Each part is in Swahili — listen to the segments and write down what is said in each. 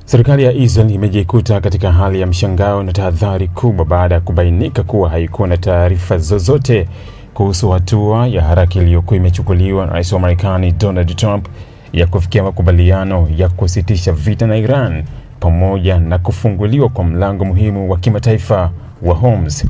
Serikali ya Israel imejikuta katika hali ya mshangao na tahadhari kubwa baada ya kubainika kuwa haikuwa na taarifa zozote kuhusu hatua ya haraka iliyokuwa imechukuliwa na Rais wa Marekani Donald Trump ya kufikia makubaliano ya kusitisha vita na Iran pamoja na kufunguliwa kwa mlango muhimu wa kimataifa wa Hormuz.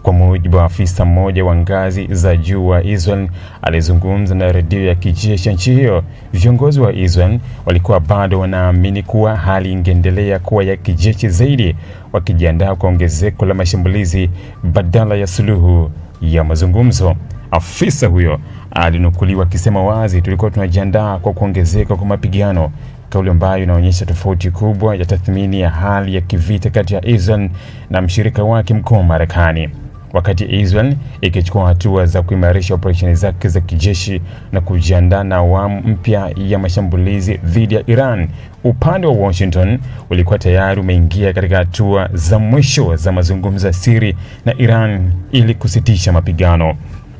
Kwa mujibu wa afisa mmoja wa ngazi za juu wa Israel alizungumza na redio ya kijeshi nchi hiyo, viongozi wa Israel walikuwa bado wanaamini kuwa hali ingeendelea kuwa ya kijeshi zaidi, wakijiandaa kwa ongezeko la mashambulizi badala ya suluhu ya mazungumzo. Afisa huyo alinukuliwa akisema wazi, tulikuwa tunajiandaa kwa kuongezeka kwa mapigano, kauli ambayo inaonyesha tofauti kubwa ya tathmini ya hali ya kivita kati ya Israel na mshirika wake mkuu Marekani. Wakati Israel ikichukua hatua za kuimarisha operesheni zake za kijeshi na kujiandaa na awamu mpya ya mashambulizi dhidi ya Iran, upande wa Washington ulikuwa tayari umeingia katika hatua za mwisho za mazungumzo ya siri na Iran ili kusitisha mapigano.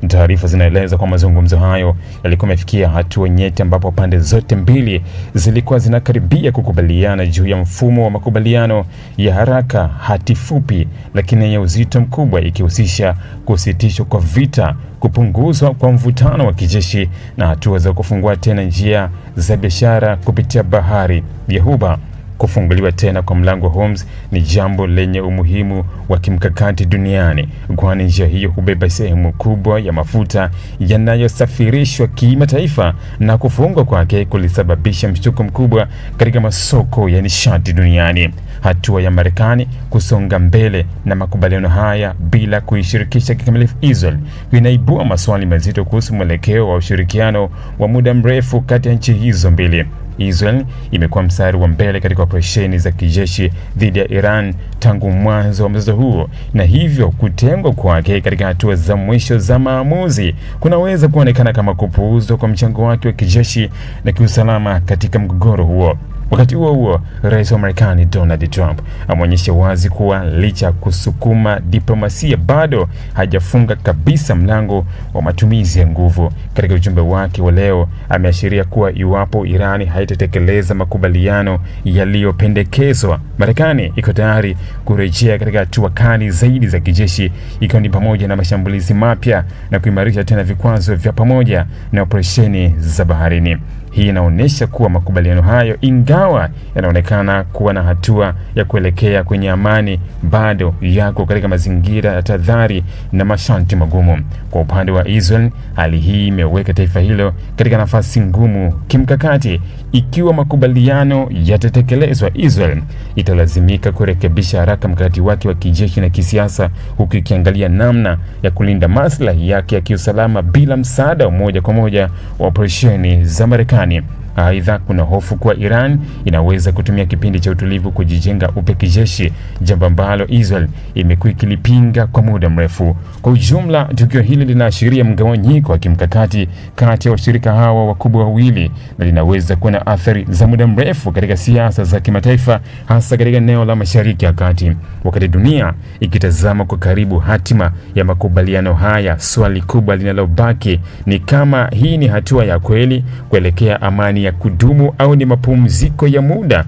Taarifa zinaeleza kwa mazungumzo hayo yalikuwa yamefikia hatua nyeti ambapo pande zote mbili zilikuwa zinakaribia kukubaliana juu ya mfumo wa makubaliano ya haraka, hati fupi lakini yenye uzito mkubwa, ikihusisha kusitishwa kwa vita, kupunguzwa kwa mvutano wa kijeshi na hatua za kufungua tena njia za biashara kupitia bahari ya Ghuba. Kufunguliwa tena kwa mlango wa Hormuz ni jambo lenye umuhimu wa kimkakati duniani, kwani njia hiyo hubeba sehemu kubwa ya mafuta yanayosafirishwa kimataifa, na kufungwa kwake kulisababisha mshtuko mkubwa katika masoko ya nishati duniani. Hatua ya Marekani kusonga mbele na makubaliano haya bila kuishirikisha kikamilifu Israel inaibua maswali mazito kuhusu mwelekeo wa ushirikiano wa muda mrefu kati ya nchi hizo mbili. Israel imekuwa mstari wa mbele katika operesheni za kijeshi dhidi ya Iran tangu mwanzo wa mzozo huo, na hivyo kutengwa kwake katika hatua za mwisho za maamuzi kunaweza kuonekana kama kupuuzwa kwa mchango wake wa kijeshi na kiusalama katika mgogoro huo. Wakati huo huo, Rais wa Marekani Donald Trump ameonyesha wazi kuwa licha ya kusukuma diplomasia bado hajafunga kabisa mlango wa matumizi ya nguvu. Katika ujumbe wake wa leo, ameashiria kuwa iwapo Irani haitatekeleza makubaliano yaliyopendekezwa, Marekani iko tayari kurejea katika hatua kali zaidi za kijeshi, ikiwa ni pamoja na mashambulizi mapya na kuimarisha tena vikwazo vya pamoja na operesheni za baharini. Hii inaonyesha kuwa makubaliano hayo, ingawa yanaonekana kuwa na hatua ya kuelekea kwenye amani, bado yako katika mazingira ya tahadhari na masharti magumu. Kwa upande wa Israel, hali hii imeweka taifa hilo katika nafasi ngumu kimkakati. Ikiwa makubaliano yatatekelezwa, Israel italazimika kurekebisha haraka mkakati wake wa kijeshi na kisiasa, huku ikiangalia namna ya kulinda maslahi yake ya kiusalama bila msaada wa moja kwa moja wa operesheni za Marekani. Aidha, kuna hofu kuwa Iran inaweza kutumia kipindi cha utulivu kujijenga upya kijeshi, jambo ambalo Israel imekuwa ikilipinga kwa muda mrefu. Kwa ujumla, tukio hili linaashiria mgawanyiko wa kimkakati kati ya washirika hawa wakubwa wawili, na linaweza kuwa na athari za muda mrefu katika siasa za kimataifa, hasa katika eneo la Mashariki ya Kati. Wakati dunia ikitazama kwa karibu hatima ya makubaliano haya, swali kubwa linalobaki ni kama hii ni hatua ya kweli kuelekea amani ya kudumu au ni mapumziko ya muda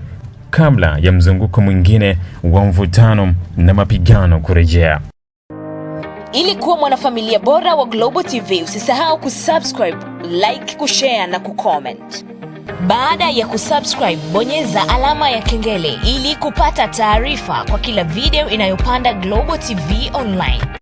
kabla ya mzunguko mwingine wa mvutano na mapigano kurejea. Ili kuwa mwanafamilia bora wa Global TV, usisahau kusubscribe, like, kushare na kucomment. Baada ya kusubscribe, bonyeza alama ya kengele ili kupata taarifa kwa kila video inayopanda Global TV Online.